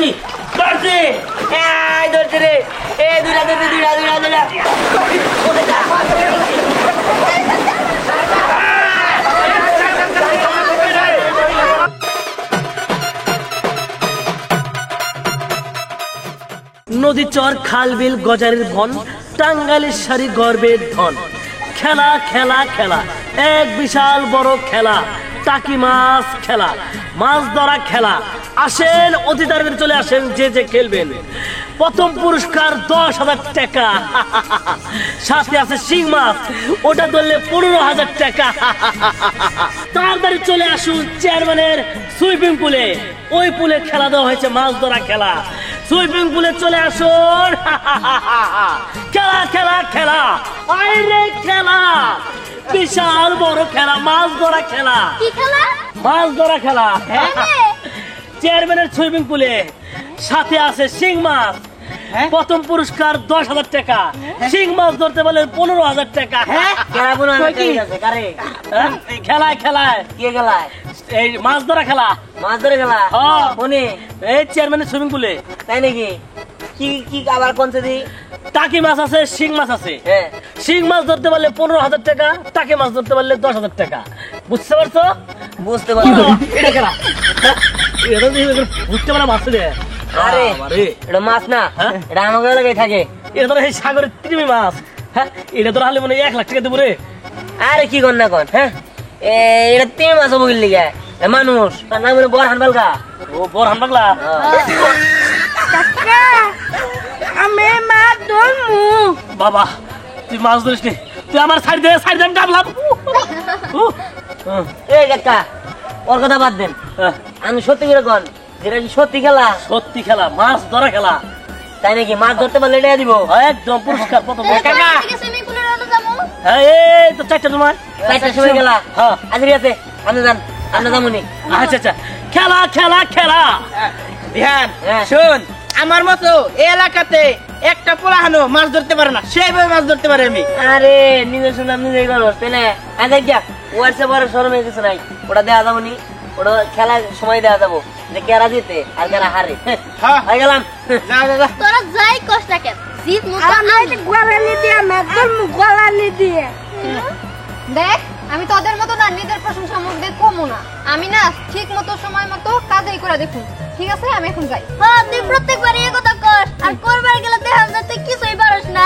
ধরছি ধরছি এই ধরছি রে এই দুইটা ধরছি দুইটা দুইটা দুইটা নদী চর খাল বিল গজারের বন টাঙ্গাইলের সারি গর্বের ধন খেলা খেলা খেলা এক বিশাল বড় খেলা টাকি মাছ খেলা মাছ ধরা খেলা আসেন অতিথিদের চলে আসেন যে যে খেলবেন প্রথম পুরস্কার 10,000 টাকা সাথে আছে শিং মাছ ওটা ধরলে 15,000 টাকা তাড়াতাড়ি চলে আসুন চেয়ারম্যানের সুইমিং পুলে ওই পুলে খেলা দেওয়া হয়েছে মাছ ধরা খেলা সুইমিং পুলে চলে আসুন খেলা খেলা খেলা আইরে খেলা বিশাল বড় খেলা মাছ ধরা খেলা কি খেলা মাছ ধরা খেলা চেয়ারম্যানের সুইমিং পুলে সাথে আছে শিং মাছ প্রথম পুরস্কার 10,000 টাকা শিং মাছ ধরতে পারলে 15,000 টাকা খেলায় খেলায় কি খেলা এই মাছ ধরা খেলা মাছ ধরে খেলা কোনে এই চেয়ারম্যানের সুইমিং পুলে তাই নাকি কি কি আবার কোন দি টাকি মাছ আছে শিং মাছ আছে শিং মাছ ধরতে পারলে 15,000 টাকা টাকি মাছ ধরতে পারলে 10,000 টাকা বুঝতে পারছো বুঝতে পারছো এটা খেলা এটা বুঝতে পারা মাছ রে আরে এটা মাছ না এটা আমাকে লাগাই থাকে এটা তো এই সাগরের তৃমি মাছ হ্যাঁ এটা তো হালে মনে 1 লাখ টাকা দেবো রে আরে কি কর না কর হ্যাঁ এটা তিমি মাছ বগিল লিগা মানুষ না মানে বরহান বালকা ও বরহান বাংলা কাকা আমি মাছ ধরমু বাবা তুই মাছ ধরিস নি তুই আমার সাইড দিয়ে ডাবলাম এই কাকা ওর কথা বাদ দেন আমি সত্যি করে কন যেটা কি সত্যি খেলা সত্যি খেলা মাছ ধরা খেলা তাই নাকি মাছ ধরতে পারলে এটা দিব একদম পুরস্কার প্রথম কাকা এই তো চারটা তোমার 4টার সময় খেলা হ্যাঁ আজকে আছে আপনি যান আপনি যামুনি আচ্ছা আচ্ছা খেলা খেলা খেলা ধ্যান শোন আমার মতো এই এলাকাতে একটা পোলাহানো মাছ ধরতে পারে না সেইভাবে মাছ ধরতে পারে আমি আরে নিজের শুনলাম নিজেই করো তাই আগে যা ওয়াটসঅ্যাপ বড় শরমে কিছু নাই ওটা দেওয়া যাবো নি ওটা খেলার সময় দেওয়া যাবো যে কেরা জিতে আর কেরা হারে হয়ে গেলাম তোরা যাই কষ্ট কেন জিত মুতা আইতে গোলালি দিয়ে মাছ ধরমু গোলালি দিয়ে দেখ আমি তোদের মতো না নিজের প্রশংসা মুখ দিয়ে কমু না আমি না ঠিক মতো সময় মতো কাজই করে দেখুন ঠিক আছে আমি এখন যাই হ্যাঁ তুই প্রত্যেকবার এই কথা কর আর করবার গেলে দেখা যায় তুই কিছুই পারস না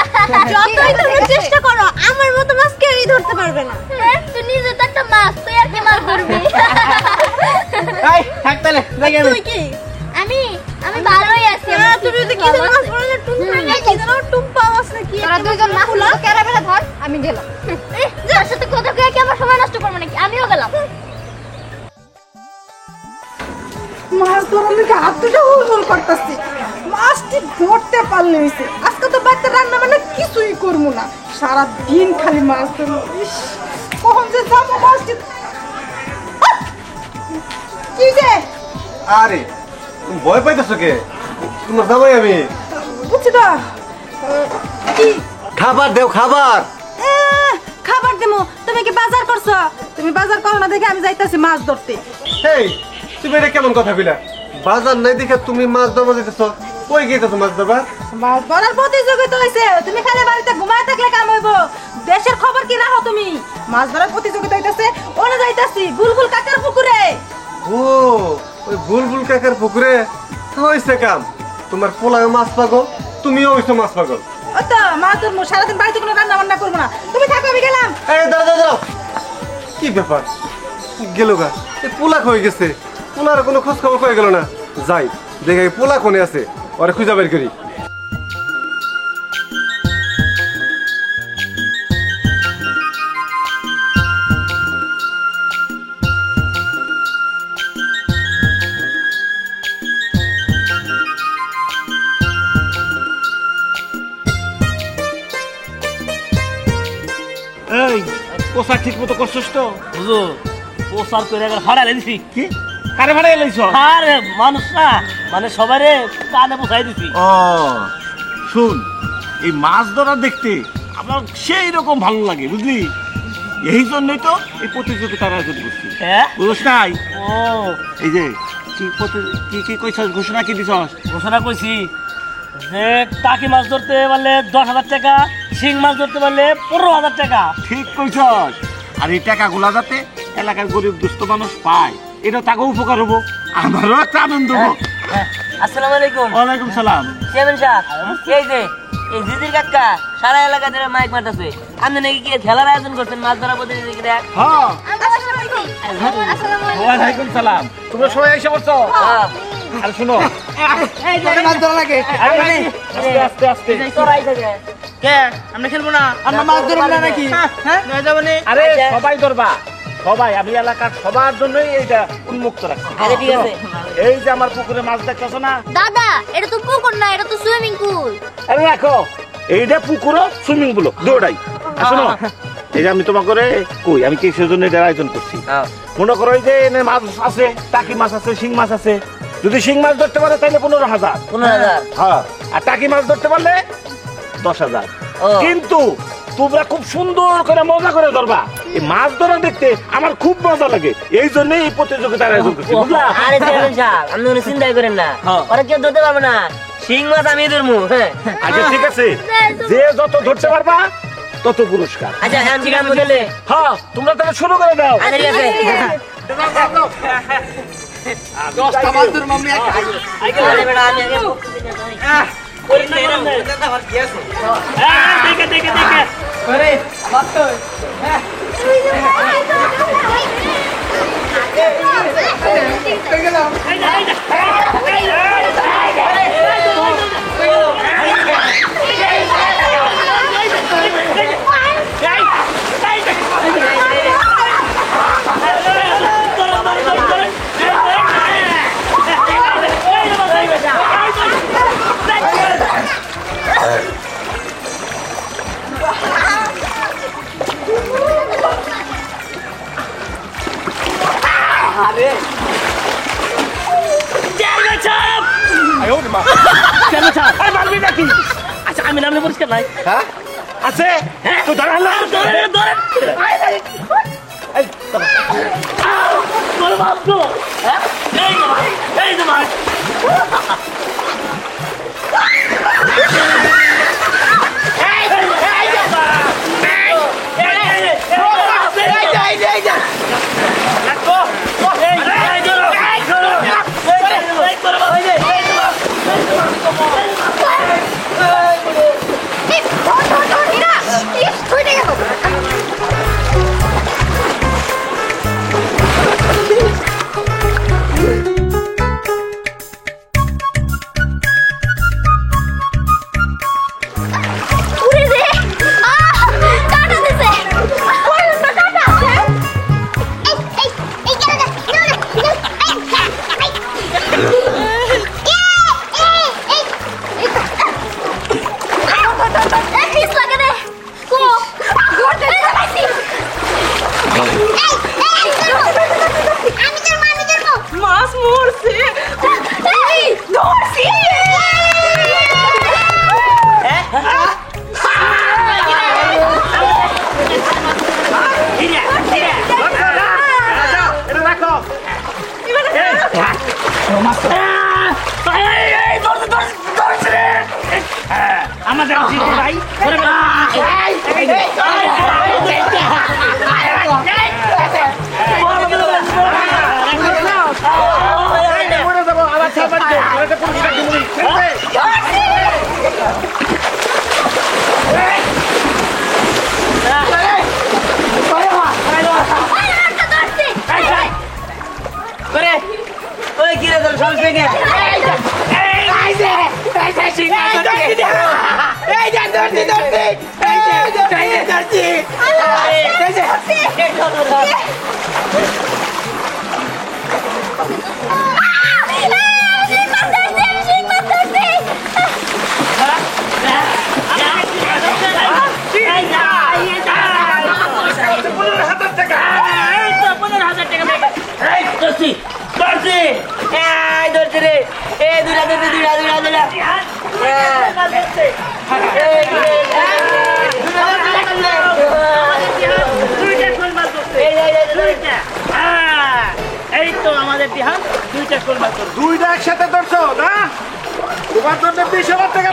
যতই তুমি চেষ্টা করো আমার মতো মাছ কেউই ধরতে পারবে না তুই নিজে তো একটা মাছ তুই আর কি মাছ ধরবি এই থাক তাহলে দেখে তুই কি আমি আমি ভালোই আছি তুমি যদি কিছু মাছ ধরলে টুম্পা না কি ধরো টুম্পা মাছ নাকি তোরা দুইজন মাছ গুলো কেরা বেলা ধর আমি গেলাম যার সাথে কথা কয়ে কি আমার সময় নষ্ট করবো নাকি আমিও গেলাম মাছ ধরার লিগে হাত দুটো হুড় করতেছি মাছটি ধরতে পারলে হয়েছে আজকে তো বাচ্চা রান্না মানে কিছুই করবো না সারা দিন খালি মাছ ধরবো কখন যে যাবো মাছটি কি যে আরে তুমি ভয় পাইতেছো কে তোমার যাবোই আমি বুঝছি তো কি খাবার দেও খাবার খাবার দেবো তুমি কি বাজার করছো তুমি বাজার করো না দেখে আমি যাইতাছি মাছ ধরতে এই তুমি এটা কেমন কথা কইলা বাজার নাই দেখে তুমি মাছ ধরবা যাইতেছ কই গেছো মাছ ধরবা মাছ ধরার প্রতিযোগিতা হইছে তুমি খালি বাড়িতে ঘুমায় থাকলে কাম হইব দেশের খবর কি রাখো তুমি মাছ ধরার প্রতিযোগিতা হইতাছে ওনে যাইতাছি বুলবুল কাকার পুকুরে ও ওই বুলবুল কাকার পুকুরে হইছে কাম তোমার পোলায় মাছ পাগল তুমিও হইছো মাছ পাগল ও তো মাছ ধরবো সারাদিন বাড়িতে কোনো রান্না বান্না করবো না তুমি থাকো আমি গেলাম এই দাঁড়াও দাঁড়াও কি ব্যাপার গেল গা এই পোলা কই গেছে পোলার কোনো খোঁজ খবর কই গেল না যাই দেখে পোলা কোনে আছে ওরে খুঁজা বের করি এই পোশাক ঠিক মতো করছিস তো বুঝো পোসার করে একবার ফাড়াই দিছি কি কারে ভাড়া এলাইছ আরে মানুষ না মানে সবারে কানে পোষাই দিছি ও শুন এই মাছ ধরা দেখতে আমার সেই রকম ভালো লাগে বুঝলি এই জন্যই তো এই প্রতিযোগিতার আয়োজন করছি হ্যাঁ বুঝছ নাই ও এই যে কি কি কইছস ঘোষণা কি দিছস? ঘোষণা কইছি যে টাকি মাছ ধরতে পারলে 10,000 টাকা, শিং মাছ ধরতে পারলে 15,000 টাকা। ঠিক কইছস। আর এই টাকাগুলা যাতে এলাকার গরিব দুস্থ মানুষ পায়, এটা তাকে উপকার হবো, আমারও একটা আনন্দ হবো। আসসালামু আলাইকুম। ওয়ালাইকুম সালাম। চেয়ারম্যান সাহেব, এই যে এই জিজির কাকা সারা এলাকা ধরে মাইক মারতেছে, আপনি নাকি কি খেলার আয়োজন করছেন মাছ ধরা প্রতিযোগিতা? হ্যাঁ, আসসালামু আলাইকুম। ওয়ালাইকুম সালাম। তোমরা সবাই এসে পড়ছো? হ্যাঁ। আর শুনো, মাছ ধরা লাগে। আস্তে আস্তে আস্তে। তোরাই থাকে। কে আমরা খেলবো না? আমরা মাছ ধরবো না নাকি? হ্যাঁ নিয়ে যাবো নি। আরে সবাই ধরবা, সবাই। আমি এলাকার সবার জন্যই এইটা উন্মুক্ত রাখছি। আরে ঠিক আছে। এই যে আমার পুকুরে মাছ দেখতেছো না, দাদা এটা তো পুকুর না, এটা তো সুইমিং পুল। আরে রাখো, এইটা পুকুর সুইমিং পুল দৌড়াই। শোনো, এই যে আমি তোমাকে কই আমি কিসের জন্য এটার আয়োজন করছি। মনে করো এই যে এনে মাছ আছে, টাকি মাছ আছে, শিং মাছ আছে। যদি শিং মাছ ধরতে পারে তাহলে 15,000। 15,000। হ্যাঁ, আর টাকি মাছ ধরতে পারলে 10,000। কিন্তু তোমরা খুব সুন্দর করে মজা করে ধরবা। এই মাছ ধরা দেখতে আমার খুব মজা লাগে, এই জন্যই এই প্রতিযোগিতার আয়োজন করছি, বুঝলা? আরে চেয়ারম্যান সাহেব, আপনি কোনো চিন্তাই করেন না, ওরা কেউ ধরতে পারবে না। শিং মাছ আমি ধরবো। হ্যাঁ আচ্ছা ঠিক আছে, যে যত ধরতে পারবা তত পুরস্কার। আচ্ছা হ্যাঁ ঠিক আছে গেলে। হ্যাঁ, তোমরা তাহলে শুরু করে দাও। আচ্ছা ঠিক আছে। 10টা মাছ ধরবো আমি একা। আরে বেটা আমি আগে আরে মাছ তো আচ্ছা আমি নামলে পরিষ্কার নাই আছে তো ধরা না, মাছ মরছে। ধরছি। এটা রাখো। আমাদের ভাই এই তো আমাদের বিহান 2টা শোল মাছ। দুইটা একসাথে ধরছো না? তোমার জন্য 20,000 টাকা।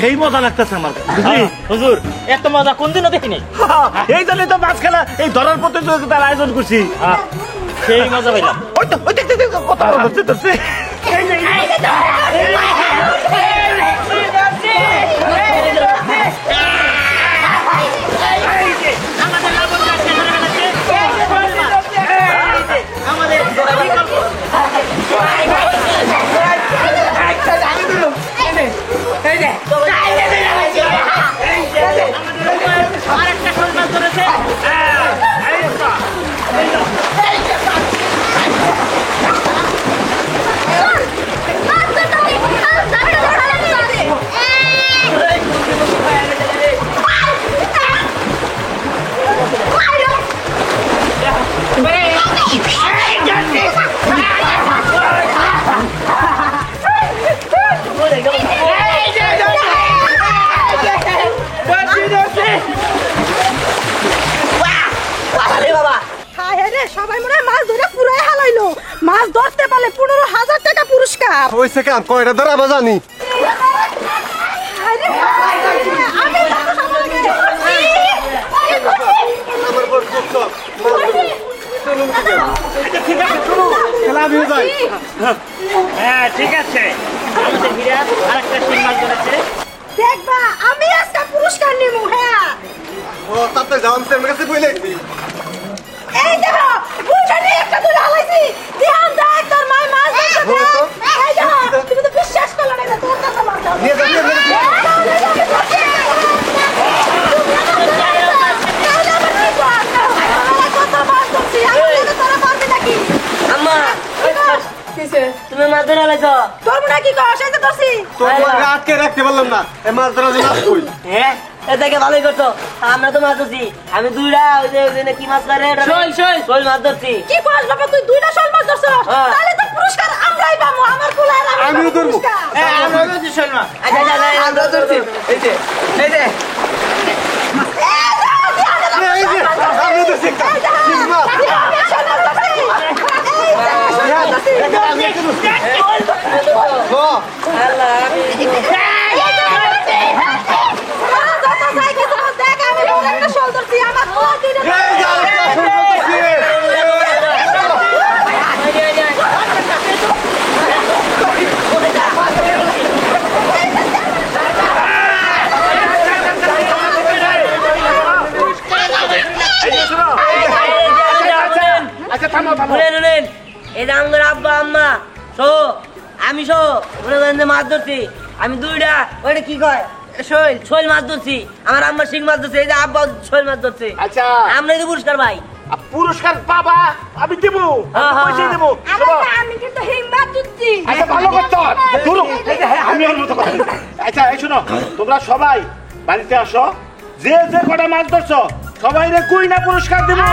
সেই মজা লাগতেছে আমার, হুজুর এত মজা কোনদিনও দেখি নাই। এই জন্য তো মাছ খেলা এই ধরার প্রতিযোগিতার আয়োজন করছি। সেই মজা পাইলাম। ওই তো ওই দেখতে কথা ধরছে। সবাই মনে হয় মাছ ধরে পুরাই হালাইলো। মাছ ধরতে পারলে 15,000 টাকা পুরস্কার। হইছে কেন কয়টা ধরা আমরা জানি। হ্যাঁ ঠিক আছে, আমাদের বিরাট আরেকটা শিং মাছ ধরেছে। দেখবা আমি আজকে পুরস্কার নিমু। হ্যাঁ ও তাতে যাওয়াম আমার কাছে বইলে এই দেখো বুঝা নিয়ে একটা ধরে হালাইছি। ধ্যান দেখ তোর মা মাছ ধরতে। এই দেখো তুমি তো বিশ্বাস করলে না এটা তোর কাছে মাছ দাও। নিয়ে যা নিয়ে তুমি মাছ ধরে আলাইছো? তোর মনে কি কর সেটা করছি। তোর আটকে রাখতে পারলাম না, এই মাছ ধরার জন্য কই। হ্যাঁ এটাকে ভালোই করছো। আমরা তো মাছ ধরছি, আমি দুইটা ওই যে কি মাছ ধরে শোল মাছ ধরছি। কি কস বাবা তুই দুইটা শোল মাছ ধরছ? তাহলে তো পুরস্কার আমরাই পাবো। আমার কুলার আমিও ধরবো। আমরা ধরছি শোল মাছ। আচ্ছা আমরা ধরছি। এই যে এই যে আমি তো শিখতাম শিং মাছ। আব্বা আম্মা শো আমি শো মাছ ধরছি। আমি দুইটা ওইটা কি কয় শোল মাছ ধরছি। আমার আম্মা শিং মাছ ধরছে। এই যে আব্বা শোল মাছ ধরছে। আচ্ছা আমরাই তো পুরস্কার ভাই। পুরস্কার পাবা, আমি দেবো, পয়সা দেবো। আমি কিন্তু হিম্মত দিচ্ছি। আচ্ছা ভালো করতো ধরো। আমি ওর মতো কথা। আচ্ছা এই শোনো, তোমরা সবাই বাড়িতে আসো, যে যে কটা মাছ ধরছো সবাই রে কুইনা পুরস্কার দেবো।